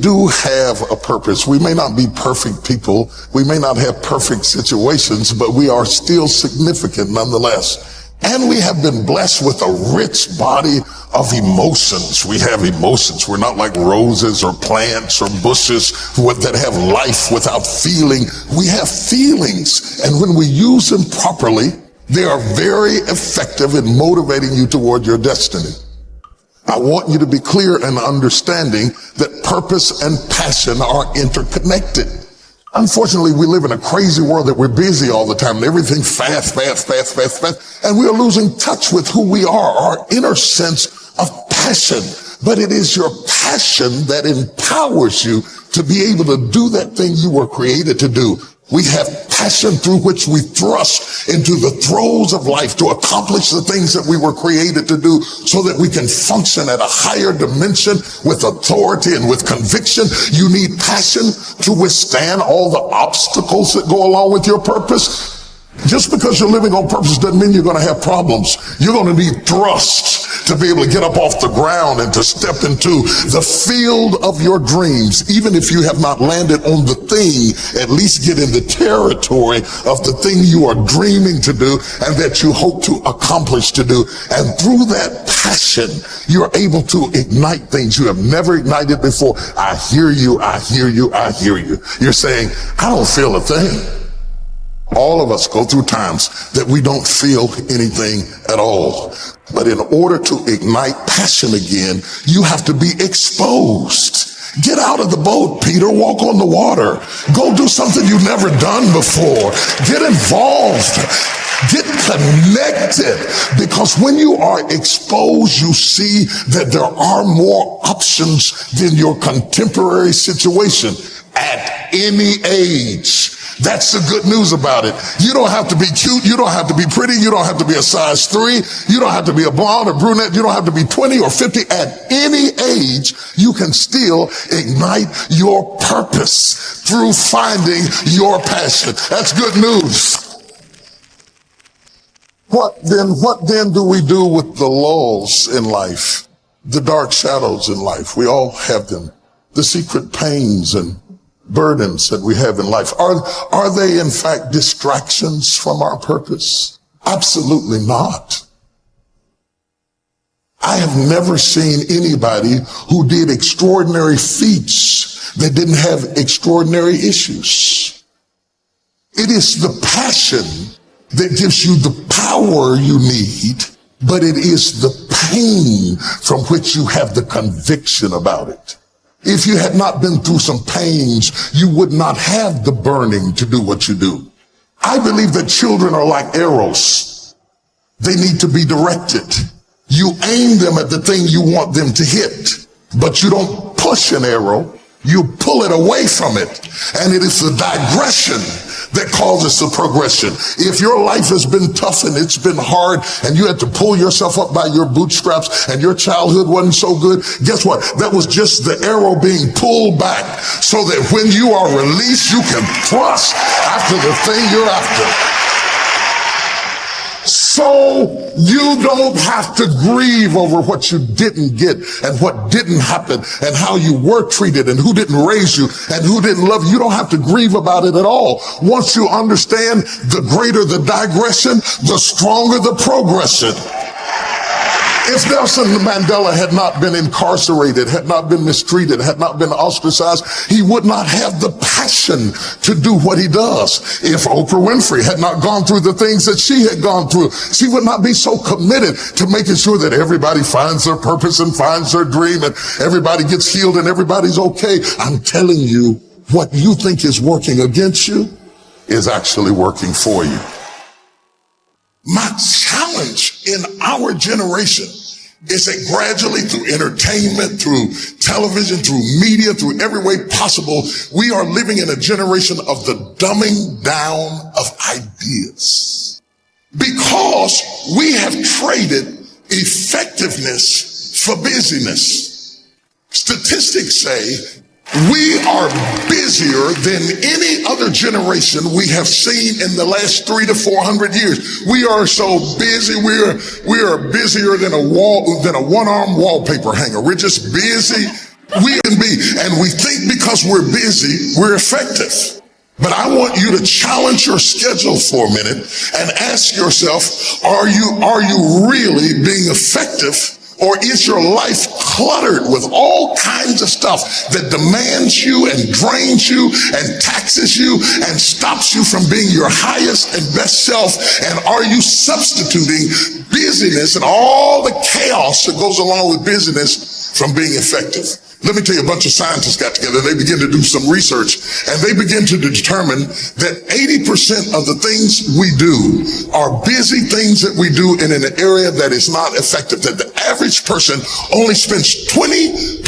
do have a purpose. We may not be perfect people. We may not have perfect situations, but we are still significant nonetheless. And we have been blessed with a rich body of emotions. We have emotions. We're not like roses or plants or bushes that have life without feeling. We have feelings. And when we use them properly, they are very effective in motivating you toward your destiny. I want you to be clear and understanding that purpose and passion are interconnected. Unfortunately, we live in a crazy world that we're busy all the time and everything fast. And we are losing touch with who we are, our inner sense of passion. But it is your passion that empowers you to be able to do that thing you were created to do. We have passion through which we thrust into the throes of life to accomplish the things that we were created to do so that we can function at a higher dimension with authority and with conviction. You need passion to withstand all the obstacles that go along with your purpose. Just because you're living on purpose doesn't mean you're going to have problems. You're going to need thrust to be able to get up off the ground and to step into the field of your dreams. Even if you have not landed on the thing, at least get in the territory of the thing you are dreaming to do and that you hope to accomplish to do. And through that passion, you're able to ignite things you have never ignited before. I hear you, I hear you, I hear you. You're saying, I don't feel a thing. All of us go through times that we don't feel anything at all. But in order to ignite passion again, you have to be exposed. Get out of the boat, Peter. Walk on the water. Go do something you've never done before. Get involved. Get connected. Because when you are exposed, you see that there are more options than your contemporary situation at any age. That's the good news about it. You don't have to be cute. You don't have to be pretty. You don't have to be a size 3. You don't have to be a blonde or brunette. You don't have to be 20 or 50. At any age, you can still ignite your purpose through finding your passion. That's good news. What then do we do with the lulls in life? The dark shadows in life. We all have them. The secret pains and burdens that we have in life. Are they in fact distractions from our purpose? Absolutely not. I have never seen anybody who did extraordinary feats that didn't have extraordinary issues. It is the passion that gives you the power you need, but it is the pain from which you have the conviction about it. If you had not been through some pains, you would not have the burning to do what you do. I believe that children are like arrows. They need to be directed. You aim them at the thing you want them to hit, but you don't push an arrow. You pull it away from it. And it is the digression that causes the progression. If your life has been tough and it's been hard and you had to pull yourself up by your bootstraps and your childhood wasn't so good, guess what? That was just the arrow being pulled back so that when you are released, you can thrust after the thing you're after. So you don't have to grieve over what you didn't get and what didn't happen and how you were treated and who didn't raise you and who didn't love you. You don't have to grieve about it at all. Once you understand, the greater the digression, the stronger the progression. If Nelson Mandela had not been incarcerated, had not been mistreated, had not been ostracized, he would not have the passion to do what he does. If Oprah Winfrey had not gone through the things that she had gone through, she would not be so committed to making sure that everybody finds their purpose and finds their dream and everybody gets healed and everybody's okay. I'm telling you, what you think is working against you is actually working for you. My challenge in our generation is that gradually through entertainment, through television, through media, through every way possible, we are living in a generation of the dumbing down of ideas. Because we have traded effectiveness for busyness. Statistics say we are busier than any other generation we have seen in the last 300 to 400 years. We are so busy. We are busier than a one-arm wallpaper hanger. We're just busy. We can be, and we think because we're busy, we're effective. But I want you to challenge your schedule for a minute and ask yourself, are you really being effective? Or is your life cluttered with all kinds of stuff that demands you and drains you and taxes you and stops you from being your highest and best self? And are you substituting busyness and all the chaos that goes along with busyness from being effective? Let me tell you, a bunch of scientists got together, they began to do some research, and they began to determine that 80% of the things we do are busy things that we do in an area that is not effective, that the average person only spends 20%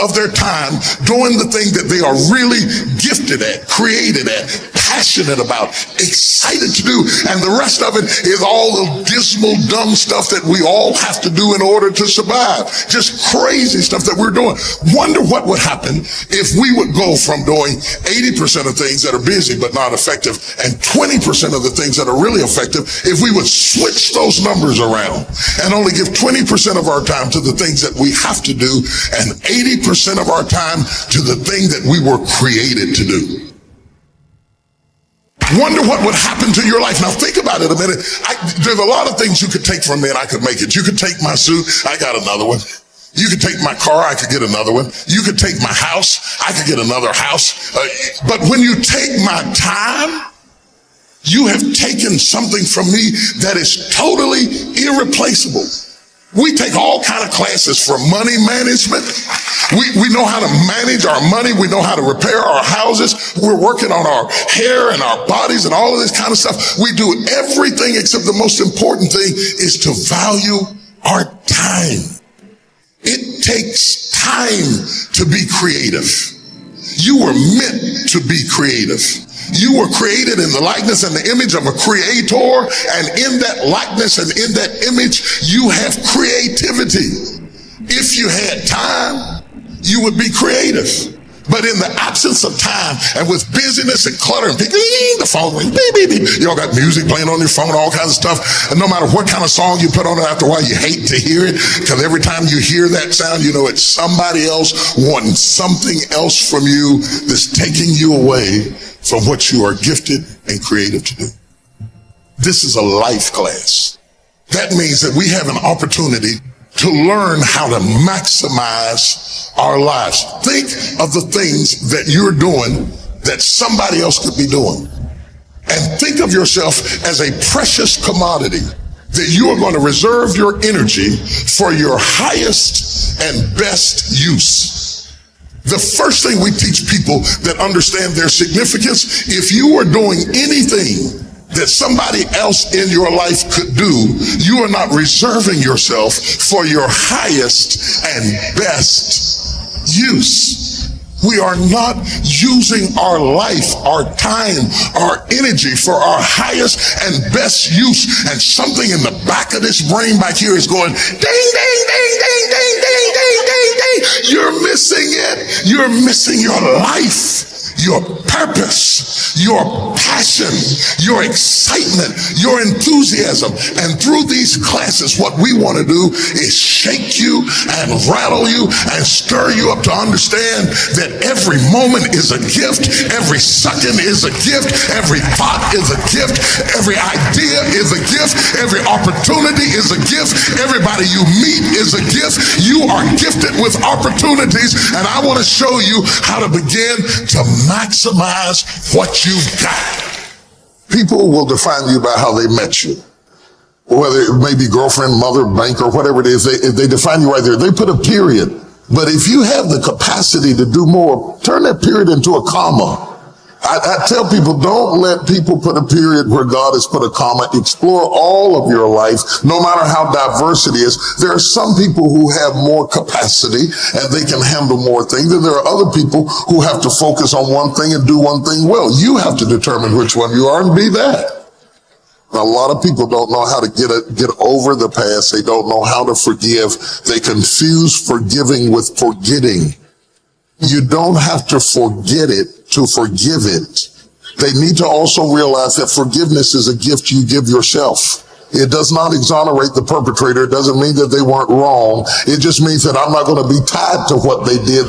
of their time doing the thing that they are really gifted at, created at, passionate about, excited to do, and the rest of it is all the dismal, dumb stuff that we all have to do in order to survive. Just crazy stuff that we're doing. Wonder what would happen if we would go from doing 80% of things that are busy but not effective and 20% of the things that are really effective if we would switch those numbers around and only give 20% of our time to the things that we have to do and 80% of our time to the thing that we were created to do. Wonder what would happen to your life. Now think about it a minute. There's a lot of things you could take from me and I could make it. You could take my suit. I got another one. You could take my car, I could get another one. You could take my house, I could get another house. But when you take my time, you have taken something from me that is totally irreplaceable. We take all kind of classes for money management. We know how to manage our money. We know how to repair our houses. We're working on our hair and our bodies and all of this kind of stuff. We do everything except the most important thing is to value our time. It takes time to be creative. You were meant to be creative. You were created in the likeness and the image of a creator, and in that likeness and in that image, you have creativity. If you had time, you would be creative. But in the absence of time and with busyness and clutter and the phone ring, beep, beep, beep. You all got music playing on your phone, all kinds of stuff. And no matter what kind of song you put on it, after a while you hate to hear it, because every time you hear that sound, you know it's somebody else wanting something else from you that's taking you away from what you are gifted and creative to do. This is a life class. That means that we have an opportunity to learn how to maximize our lives. Think of the things that you're doing that somebody else could be doing. And think of yourself as a precious commodity that you are going to reserve your energy for your highest and best use. The first thing we teach people that understand their significance, if you are doing anything that somebody else in your life could do, you are not reserving yourself for your highest and best use. We are not using our life, our time, our energy for our highest and best use. And something in the back of this brain back here is going, ding, ding, ding, ding, ding, ding, ding, ding, ding. You're missing it. You're missing your life, your purpose, your passion, your excitement, your enthusiasm. And through these classes, what we want to do is shake you and rattle you and stir you up to understand that every moment is a gift, every second is a gift, every thought is a gift, every idea is a gift, every opportunity is a gift, everybody you meet is a gift. You are gifted with opportunities, and I want to show you how to begin to maximize what you've got. People will define you by how they met you. Whether it may be girlfriend, mother, bank, or whatever it is, they define you right there. They put a period. But if you have the capacity to do more, turn that period into a comma. I tell people, don't let people put a period where God has put a comma. Explore all of your life, no matter how diverse it is. There are some people who have more capacity and they can handle more things, and there are other people who have to focus on one thing and do one thing well. You have to determine which one you are and be that. Now, a lot of people don't know how to get over the past. They don't know how to forgive. They confuse forgiving with forgetting. You don't have to forget it to forgive it. They need to also realize that forgiveness is a gift you give yourself. It does not exonerate the perpetrator. It doesn't mean that they weren't wrong. It just means that I'm not going to be tied to what they did.